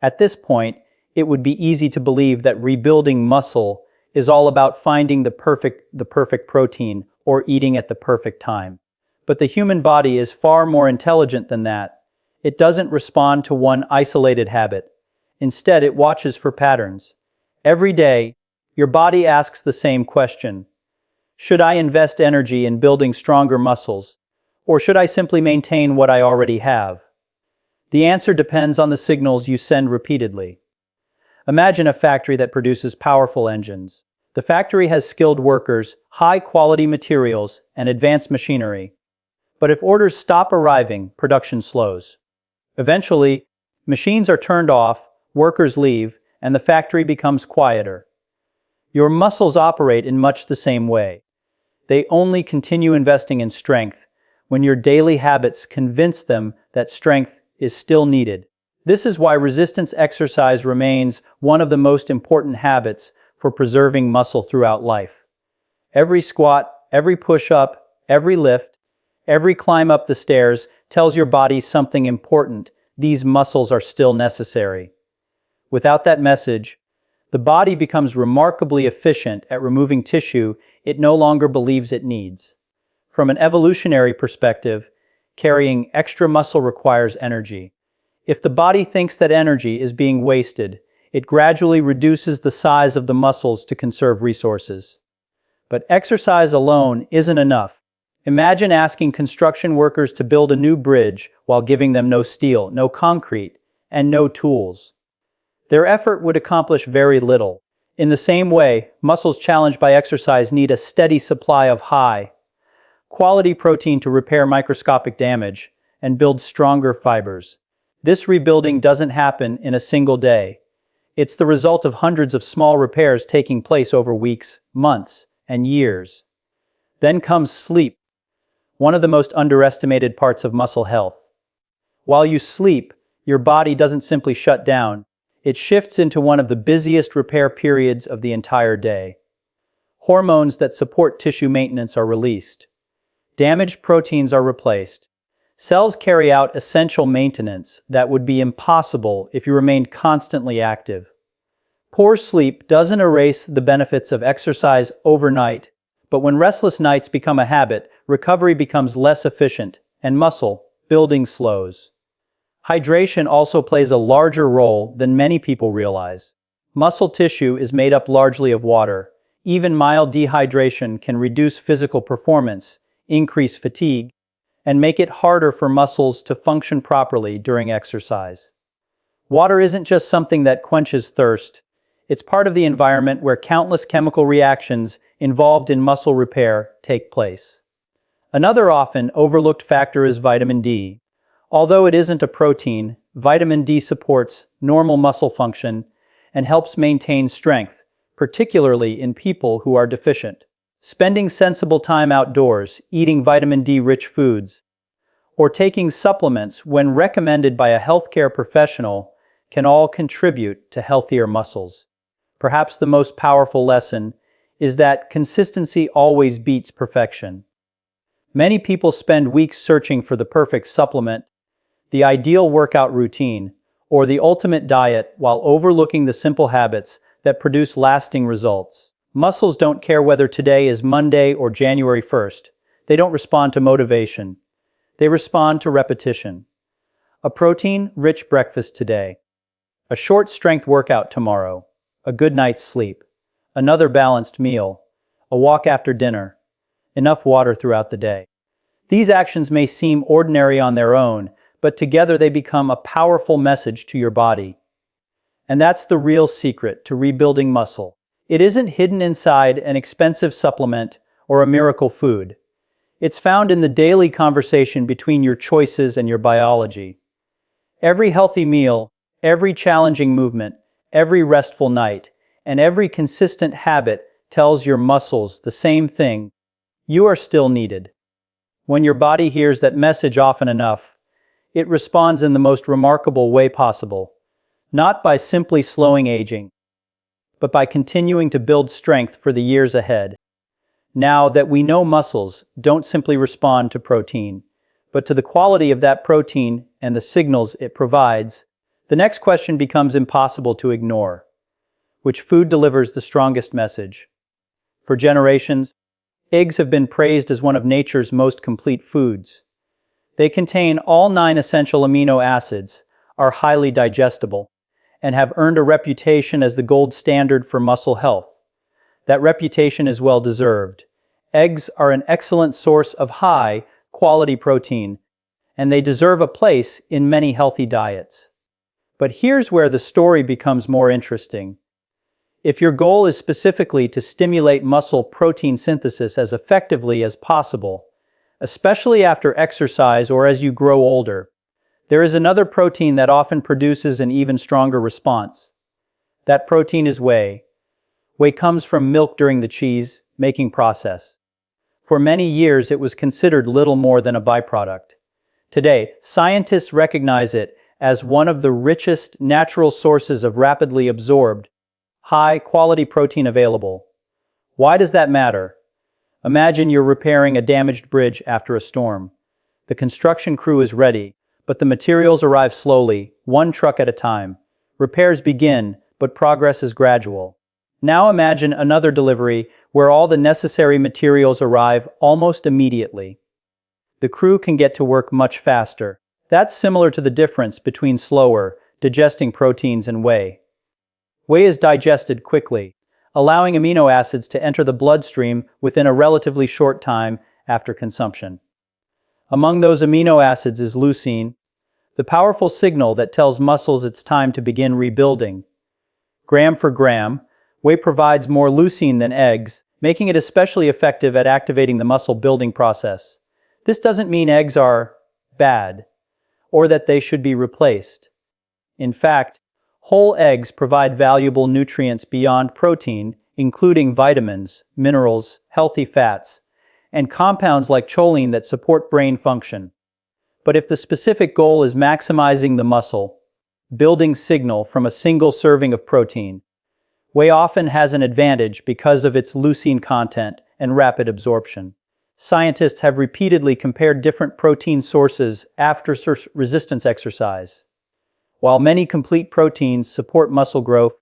At this point, it would be easy to believe that rebuilding muscle is all about finding the perfect protein or eating at the perfect time. But the human body is far more intelligent than that. It doesn't respond to one isolated habit. Instead, it watches for patterns. Every day, your body asks the same question. Should I invest energy in building stronger muscles, or should I simply maintain what I already have? The answer depends on the signals you send repeatedly. Imagine a factory that produces powerful engines. The factory has skilled workers, high-quality materials, and advanced machinery. But if orders stop arriving, production slows. Eventually, machines are turned off, workers leave, and the factory becomes quieter. Your muscles operate in much the same way. They only continue investing in strength when your daily habits convince them that strength is still needed. This is why resistance exercise remains one of the most important habits for preserving muscle throughout life. Every squat, every push-up, every lift, every climb up the stairs tells your body something important. These muscles are still necessary. Without that message, the body becomes remarkably efficient at removing tissue it no longer believes it needs. From an evolutionary perspective, carrying extra muscle requires energy. If the body thinks that energy is being wasted, it gradually reduces the size of the muscles to conserve resources. But exercise alone isn't enough. Imagine asking construction workers to build a new bridge while giving them no steel, no concrete, and no tools. Their effort would accomplish very little. In the same way, muscles challenged by exercise need a steady supply of high-quality protein to repair microscopic damage and build stronger fibers. This rebuilding doesn't happen in a single day. It's the result of hundreds of small repairs taking place over weeks, months, and years. Then comes sleep, one of the most underestimated parts of muscle health. While you sleep, your body doesn't simply shut down. It shifts into one of the busiest repair periods of the entire day. Hormones that support tissue maintenance are released. Damaged proteins are replaced. Cells carry out essential maintenance that would be impossible if you remained constantly active. Poor sleep doesn't erase the benefits of exercise overnight, but when restless nights become a habit, recovery becomes less efficient, and muscle building slows. Hydration also plays a larger role than many people realize. Muscle tissue is made up largely of water. Even mild dehydration can reduce physical performance, increase fatigue, and make it harder for muscles to function properly during exercise. Water isn't just something that quenches thirst. It's part of the environment where countless chemical reactions involved in muscle repair take place. Another often overlooked factor is vitamin D. Although it isn't a protein, vitamin D supports normal muscle function and helps maintain strength, particularly in people who are deficient. Spending sensible time outdoors, eating vitamin D-rich foods, or taking supplements when recommended by a healthcare professional can all contribute to healthier muscles. Perhaps the most powerful lesson is that consistency always beats perfection. Many people spend weeks searching for the perfect supplement, the ideal workout routine, or the ultimate diet while overlooking the simple habits that produce lasting results. Muscles don't care whether today is Monday or January 1st. They don't respond to motivation. They respond to repetition. A protein-rich breakfast today. A short strength workout tomorrow. A good night's sleep. Another balanced meal. A walk after dinner. Enough water throughout the day. These actions may seem ordinary on their own, but together they become a powerful message to your body. And that's the real secret to rebuilding muscle. It isn't hidden inside an expensive supplement or a miracle food. It's found in the daily conversation between your choices and your biology. Every healthy meal, every challenging movement, every restful night, and every consistent habit tells your muscles the same thing: you are still needed. When your body hears that message often enough, it responds in the most remarkable way possible, not by simply slowing aging, but by continuing to build strength for the years ahead. Now that we know muscles don't simply respond to protein, but to the quality of that protein and the signals it provides, The next question becomes impossible to ignore. Which food delivers the strongest message? For generations, eggs have been praised as one of nature's most complete foods. They contain all 9 essential amino acids, are highly digestible, and have earned a reputation as the gold standard for muscle health. That reputation is well deserved. Eggs are an excellent source of high-quality protein, and they deserve a place in many healthy diets. But here's where the story becomes more interesting. If your goal is specifically to stimulate muscle protein synthesis as effectively as possible, especially after exercise or as you grow older, there is another protein that often produces an even stronger response. That protein is whey. Whey comes from milk during the cheese-making process. For many years, it was considered little more than a byproduct. Today, scientists recognize it as one of the richest natural sources of rapidly absorbed, high-quality protein available. Why does that matter? Imagine you're repairing a damaged bridge after a storm. The construction crew is ready, but the materials arrive slowly, one truck at a time. Repairs begin, but progress is gradual. Now imagine another delivery where all the necessary materials arrive almost immediately. The crew can get to work much faster. That's similar to the difference between slower, digesting proteins and whey. Whey is digested quickly, allowing amino acids to enter the bloodstream within a relatively short time after consumption. Among those amino acids is leucine, the powerful signal that tells muscles it's time to begin rebuilding. Gram for gram, whey provides more leucine than eggs, making it especially effective at activating the muscle building process. This doesn't mean eggs are bad, or that they should be replaced. In fact, whole eggs provide valuable nutrients beyond protein, including vitamins, minerals, healthy fats, and compounds like choline that support brain function. But if the specific goal is maximizing the muscle building signal from a single serving of protein, whey often has an advantage because of its leucine content and rapid absorption. Scientists have repeatedly compared different protein sources after resistance exercise. While many complete proteins support muscle growth,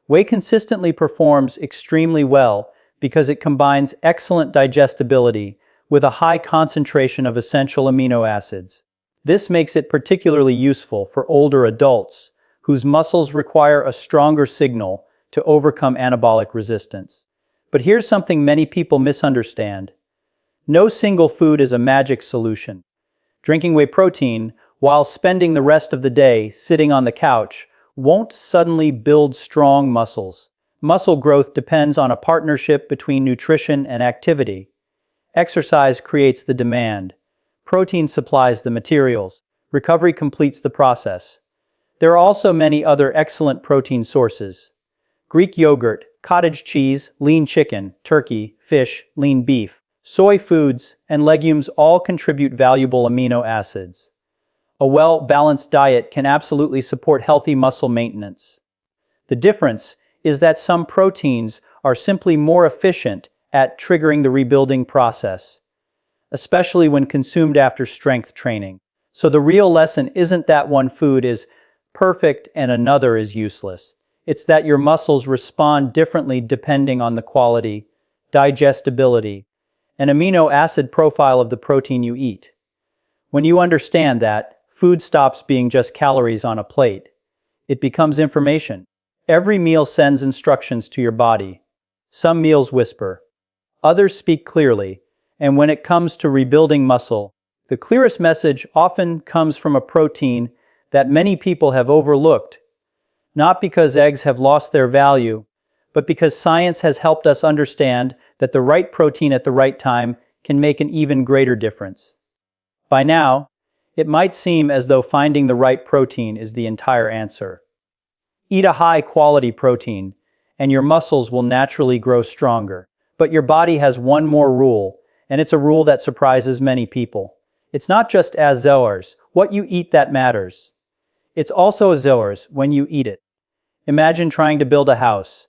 whey consistently performs extremely well because it combines excellent digestibility with a high concentration of essential amino acids. This makes it particularly useful for older adults whose muscles require a stronger signal to overcome anabolic resistance. But here's something many people misunderstand. No single food is a magic solution. Drinking whey protein while spending the rest of the day sitting on the couch won't suddenly build strong muscles. Muscle growth depends on a partnership between nutrition and activity. Exercise creates the demand. Protein supplies the materials. Recovery completes the process. There are also many other excellent protein sources. Greek yogurt, cottage cheese, lean chicken, turkey, fish, lean beef, soy foods, and legumes all contribute valuable amino acids. A well-balanced diet can absolutely support healthy muscle maintenance. The difference is that some proteins are simply more efficient at triggering the rebuilding process, especially when consumed after strength training. So the real lesson isn't that one food is perfect and another is useless. It's that your muscles respond differently depending on the quality, digestibility, and amino acid profile of the protein you eat. When you understand that, food stops being just calories on a plate. It becomes information. Every meal sends instructions to your body. Some meals whisper. Others speak clearly. And when it comes to rebuilding muscle, the clearest message often comes from a protein that many people have overlooked. Not because eggs have lost their value, but because science has helped us understand that the right protein at the right time can make an even greater difference. By now, it might seem as though finding the right protein is the entire answer. Eat a high-quality protein, and your muscles will naturally grow stronger. But your body has one more rule, and it's a rule that surprises many people. It's not just as yours, what you eat that matters. It's also as yours when you eat it. Imagine trying to build a house.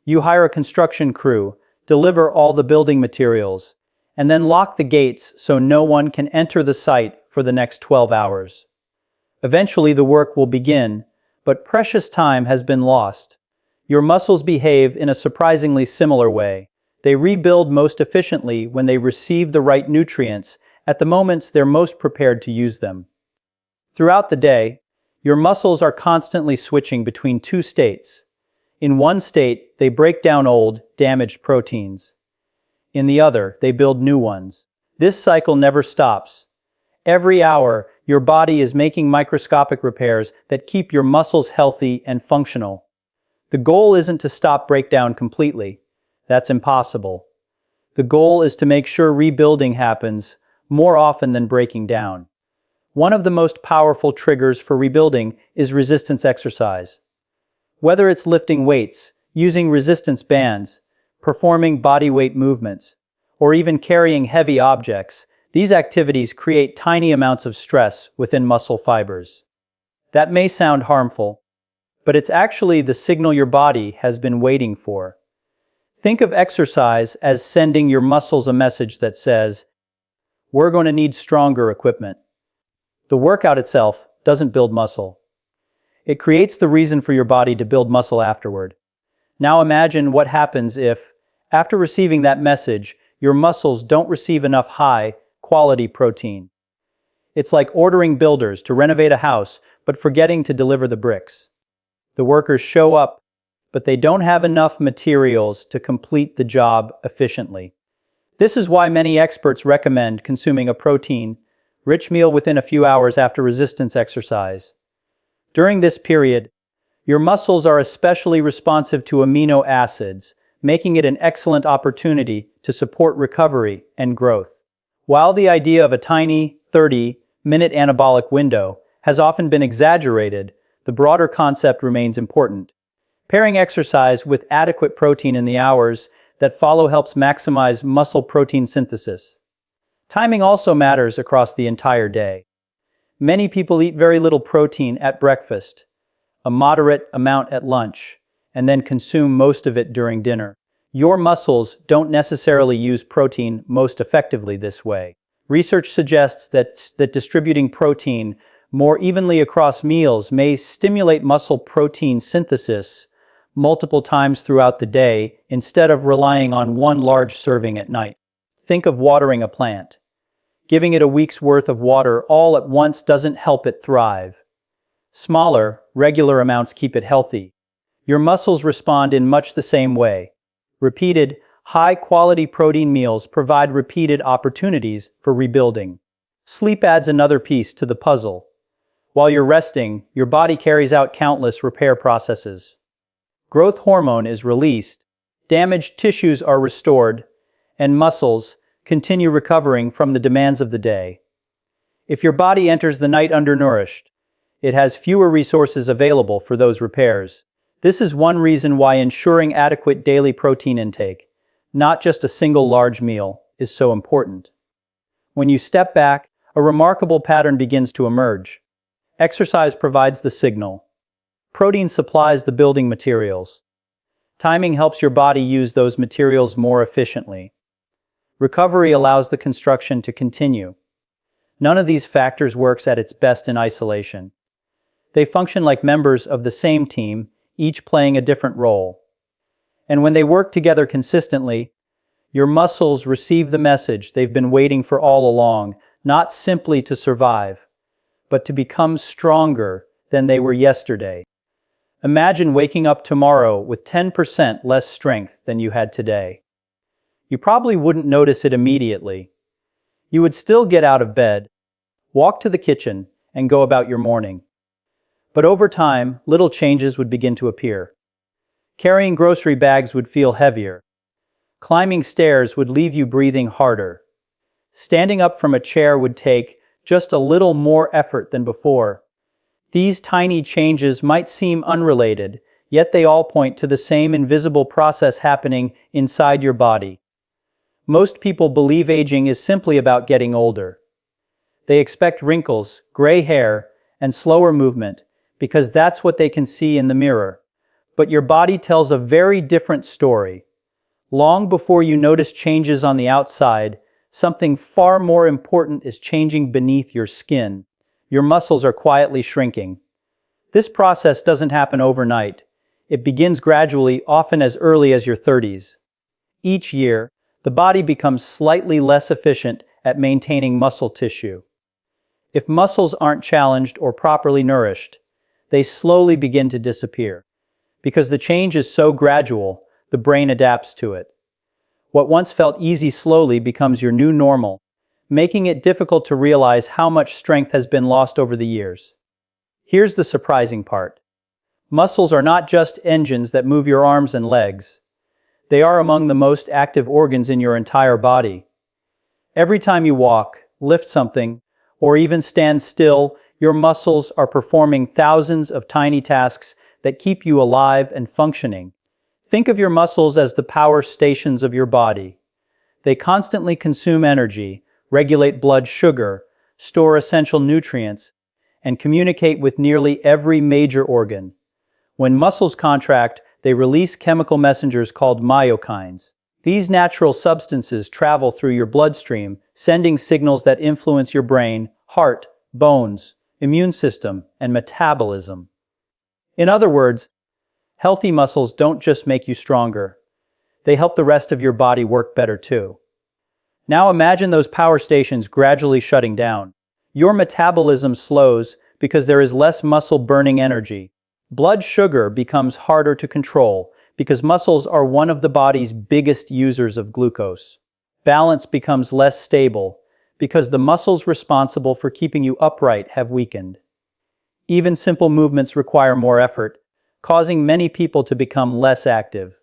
You hire a construction crew, deliver all the building materials, and then lock the gates so no one can enter the site for the next 12 hours. Eventually the work will begin, but precious time has been lost. Your muscles behave in a surprisingly similar way. They rebuild most efficiently when they receive the right nutrients at the moments they're most prepared to use them. Throughout the day, your muscles are constantly switching between two states. In one state, they break down old, damaged proteins. In the other, they build new ones. This cycle never stops. Every hour, your body is making microscopic repairs that keep your muscles healthy and functional. The goal isn't to stop breakdown completely. That's impossible. The goal is to make sure rebuilding happens more often than breaking down. One of the most powerful triggers for rebuilding is resistance exercise. Whether it's lifting weights, using resistance bands, performing body weight movements, or even carrying heavy objects, these activities create tiny amounts of stress within muscle fibers. That may sound harmful, but it's actually the signal your body has been waiting for. Think of exercise as sending your muscles a message that says, "We're going to need stronger equipment." The workout itself doesn't build muscle. It creates the reason for your body to build muscle afterward. Now imagine what happens if, after receiving that message, your muscles don't receive enough high-quality protein. It's like ordering builders to renovate a house, but forgetting to deliver the bricks. The workers show up, but they don't have enough materials to complete the job efficiently. This is why many experts recommend consuming a protein-rich meal within a few hours after resistance exercise. During this period, your muscles are especially responsive to amino acids, making it an excellent opportunity to support recovery and growth. While the idea of a tiny 30-minute anabolic window has often been exaggerated, the broader concept remains important. Pairing exercise with adequate protein in the hours that follow helps maximize muscle protein synthesis. Timing also matters across the entire day. Many people eat very little protein at breakfast, a moderate amount at lunch, and then consume most of it during dinner. Your muscles don't necessarily use protein most effectively this way. Research suggests that distributing protein more evenly across meals may stimulate muscle protein synthesis multiple times throughout the day instead of relying on one large serving at night. Think of watering a plant. Giving it a week's worth of water all at once doesn't help it thrive. Smaller, regular amounts keep it healthy. Your muscles respond in much the same way. Repeated, high-quality protein meals provide repeated opportunities for rebuilding. Sleep adds another piece to the puzzle. While you're resting, your body carries out countless repair processes. Growth hormone is released, damaged tissues are restored, and muscles continue recovering from the demands of the day. If your body enters the night undernourished, it has fewer resources available for those repairs. This is one reason why ensuring adequate daily protein intake, not just a single large meal, is so important. When you step back, a remarkable pattern begins to emerge. Exercise provides the signal. Protein supplies the building materials. Timing helps your body use those materials more efficiently. Recovery allows the construction to continue. None of these factors works at its best in isolation. They function like members of the same team, each playing a different role. And when they work together consistently, your muscles receive the message they've been waiting for all along, not simply to survive, but to become stronger than they were yesterday. Imagine waking up tomorrow with 10% less strength than you had today. You probably wouldn't notice it immediately. You would still get out of bed, walk to the kitchen, and go about your morning. But over time, little changes would begin to appear. Carrying grocery bags would feel heavier. Climbing stairs would leave you breathing harder. Standing up from a chair would take just a little more effort than before. These tiny changes might seem unrelated, yet they all point to the same invisible process happening inside your body. Most people believe aging is simply about getting older. They expect wrinkles, gray hair, and slower movement because that's what they can see in the mirror. But your body tells a very different story. Long before you notice changes on the outside, something far more important is changing beneath your skin. Your muscles are quietly shrinking. This process doesn't happen overnight. It begins gradually, often as early as your 30s. Each year, the body becomes slightly less efficient at maintaining muscle tissue. If muscles aren't challenged or properly nourished, they slowly begin to disappear. Because the change is so gradual, the brain adapts to it. What once felt easy slowly becomes your new normal, making it difficult to realize how much strength has been lost over the years. Here's the surprising part. Muscles are not just engines that move your arms and legs. They are among the most active organs in your entire body. Every time you walk, lift something, or even stand still, your muscles are performing thousands of tiny tasks that keep you alive and functioning. Think of your muscles as the power stations of your body. They constantly consume energy, regulate blood sugar, store essential nutrients, and communicate with nearly every major organ. When muscles contract, they release chemical messengers called myokines. These natural substances travel through your bloodstream, sending signals that influence your brain, heart, bones, immune system, and metabolism. In other words, healthy muscles don't just make you stronger. They help the rest of your body work better too. Now imagine those power stations gradually shutting down. Your metabolism slows because there is less muscle burning energy. Blood sugar becomes harder to control because muscles are one of the body's biggest users of glucose. Balance becomes less stable because the muscles responsible for keeping you upright have weakened. Even simple movements require more effort, causing many people to become less active.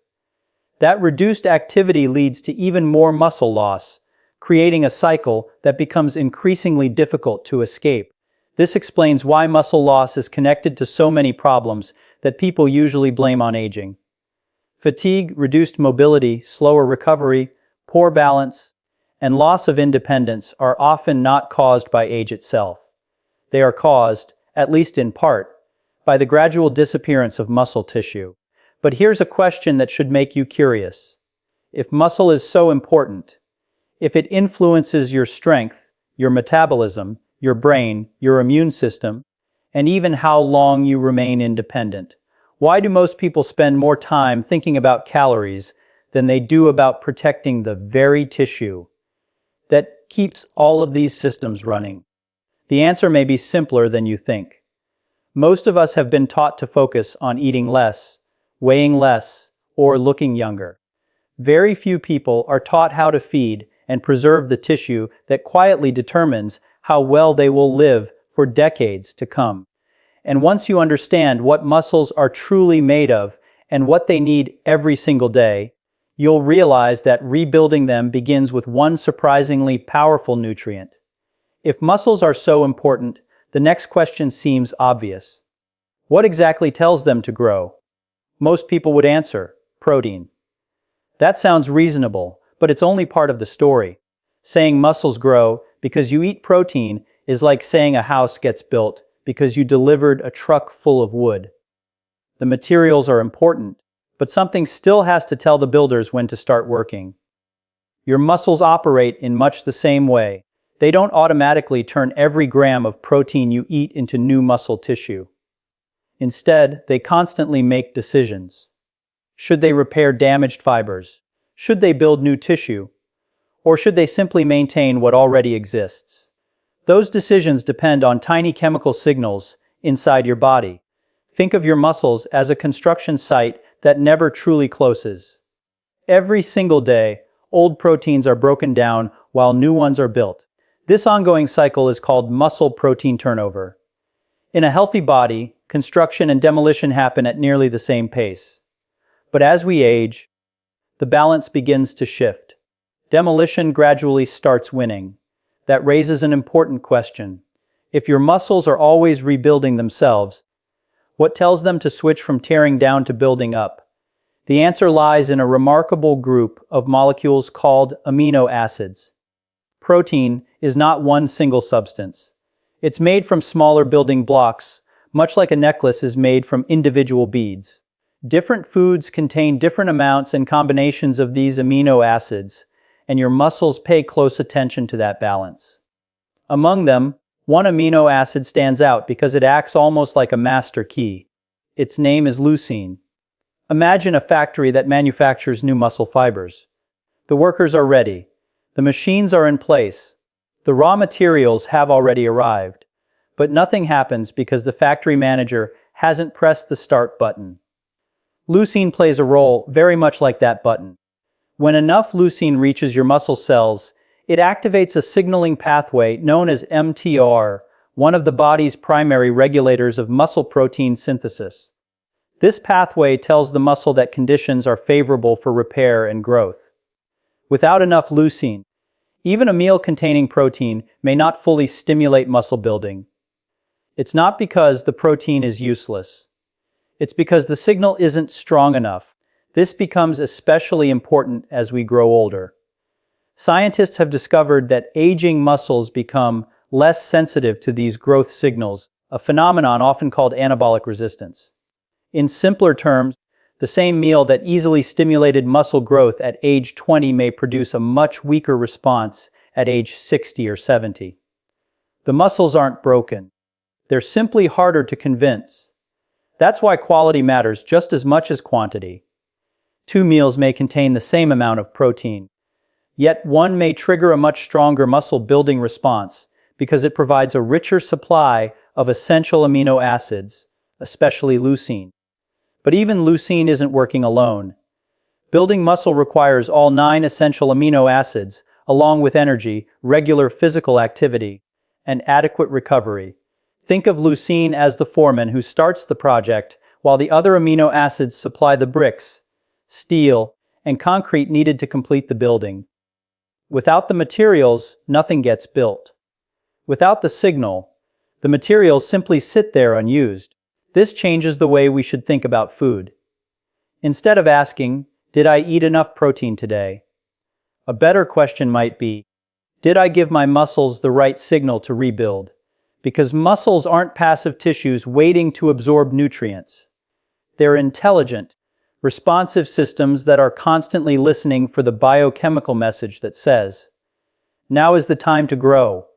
That reduced activity leads to even more muscle loss, creating a cycle that becomes increasingly difficult to escape. This explains why muscle loss is connected to so many problems that people usually blame on aging. Fatigue, reduced mobility, slower recovery, poor balance, and loss of independence are often not caused by age itself. They are caused, at least in part, by the gradual disappearance of muscle tissue. But here's a question that should make you curious. If muscle is so important, if it influences your strength, your metabolism, your brain, your immune system, and even how long you remain independent, why do most people spend more time thinking about calories than they do about protecting the very tissue that keeps all of these systems running? The answer may be simpler than you think. Most of us have been taught to focus on eating less, weighing less, or looking younger. Very few people are taught how to feed and preserve the tissue that quietly determines how well they will live for decades to come. And once you understand what muscles are truly made of and what they need every single day, you'll realize that rebuilding them begins with one surprisingly powerful nutrient. If muscles are so important, the next question seems obvious. What exactly tells them to grow? Most people would answer, protein. That sounds reasonable, but it's only part of the story. Saying muscles grow because you eat protein is like saying a house gets built because you delivered a truck full of wood. The materials are important, but something still has to tell the builders when to start working. Your muscles operate in much the same way. They don't automatically turn every gram of protein you eat into new muscle tissue. Instead, they constantly make decisions. Should they repair damaged fibers? Should they build new tissue? Or should they simply maintain what already exists? Those decisions depend on tiny chemical signals inside your body. Think of your muscles as a construction site that never truly closes. Every single day, old proteins are broken down while new ones are built. This ongoing cycle is called muscle protein turnover. In a healthy body, construction and demolition happen at nearly the same pace. But as we age, the balance begins to shift. Demolition gradually starts winning. That raises an important question. If your muscles are always rebuilding themselves, what tells them to switch from tearing down to building up? The answer lies in a remarkable group of molecules called amino acids. Protein is not one single substance. It's made from smaller building blocks, much like a necklace is made from individual beads. Different foods contain different amounts and combinations of these amino acids, and your muscles pay close attention to that balance. Among them, One amino acid stands out because it acts almost like a master key. Its name is leucine. Imagine a factory that manufactures new muscle fibers. The workers are ready. The machines are in place. The raw materials have already arrived. But nothing happens because the factory manager hasn't pressed the start button. Leucine plays a role very much like that button. When enough leucine reaches your muscle cells, it activates a signaling pathway known as mTOR, one of the body's primary regulators of muscle protein synthesis. This pathway tells the muscle that conditions are favorable for repair and growth. Without enough leucine, even a meal containing protein may not fully stimulate muscle building. It's not because the protein is useless. It's because the signal isn't strong enough. This becomes especially important as we grow older. Scientists have discovered that aging muscles become less sensitive to these growth signals, a phenomenon often called anabolic resistance. In simpler terms, the same meal that easily stimulated muscle growth at age 20 may produce a much weaker response at age 60 or 70. The muscles aren't broken. They're simply harder to convince. That's why quality matters just as much as quantity. Two meals may contain the same amount of protein, yet one may trigger a much stronger muscle-building response because it provides a richer supply of essential amino acids, especially leucine. But even leucine isn't working alone. Building muscle requires all 9 essential amino acids, along with energy, regular physical activity, and adequate recovery. Think of leucine as the foreman who starts the project, while the other amino acids supply the bricks, steel, and concrete needed to complete the building. Without the materials, nothing gets built. Without the signal, the materials simply sit there unused. This changes the way we should think about food. Instead of asking, "Did I eat enough protein today?" a better question might be, "Did I give my muscles the right signal to rebuild?" Because muscles aren't passive tissues waiting to absorb nutrients. They're intelligent, responsive systems that are constantly listening for the biochemical message that says, "Now is the time to grow."